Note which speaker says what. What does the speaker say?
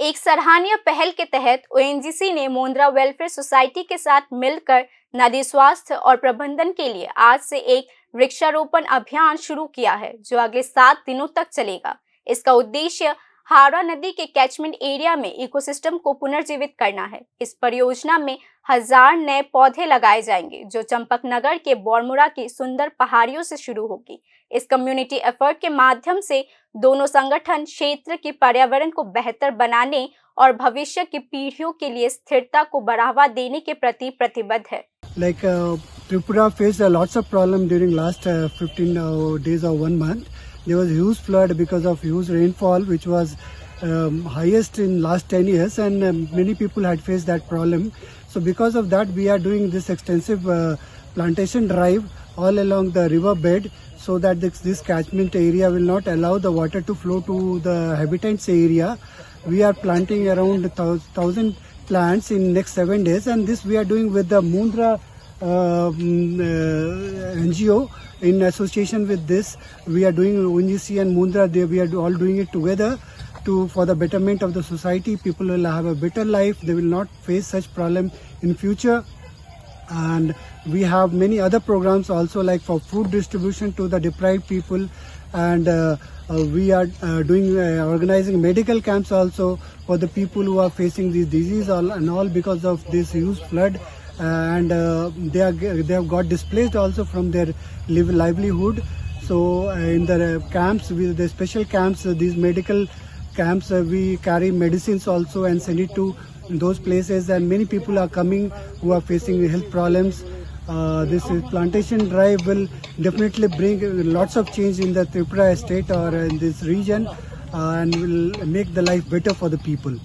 Speaker 1: एक सराहनीय पहल के तहत ओएनजीसी ने मुंद्रा वेलफेयर सोसाइटी के साथ मिलकर नदी स्वास्थ्य और प्रबंधन के लिए आज से एक वृक्षारोपण अभियान शुरू किया है, जो अगले 7 दिनों तक चलेगा। इसका उद्देश्य हावड़ा नदी के कैचमेंट एरिया में इकोसिस्टम को पुनर्जीवित करना है। इस परियोजना में 1000 नए पौधे लगाए जाएंगे, जो चंपकनगर के बौरमुरा की सुंदर पहाड़ियों से शुरू होगी। इस कम्युनिटी एफर्ट के माध्यम से दोनों संगठन क्षेत्र के पर्यावरण को बेहतर बनाने और भविष्य की पीढ़ियों के लिए स्थिरता को बढ़ावा देने के प्रति प्रतिबद्ध है।
Speaker 2: Like Tripura faced lots of problem during last 15 days or 1 month. There was huge flood because of huge rainfall, which was highest in last 10 years, and many people had faced that problem. So because of that, we are doing this extensive plantation drive all along the river bed, so that this catchment area will not allow the water to flow to the habitants area. We are planting around 1,000 plants in next 7 days, and this we are doing with the Mundra NGO. In association with this, we are doing ONGC and Mundra. We are all doing it together for the betterment of the society. People will have a better life. They will not face such problem in future. And we have many other programs also, like for food distribution to the deprived people, and we are organizing medical camps also for the people who are facing this disease and all because of this huge flood, and they have got displaced also from their livelihood. So in the camps, with the special camps, these medical camps, we carry medicines also and send it to those places, and many people are coming who are facing health problems. This plantation drive will definitely bring lots of change in the Tripura state or in this region, and will make the life better for the people.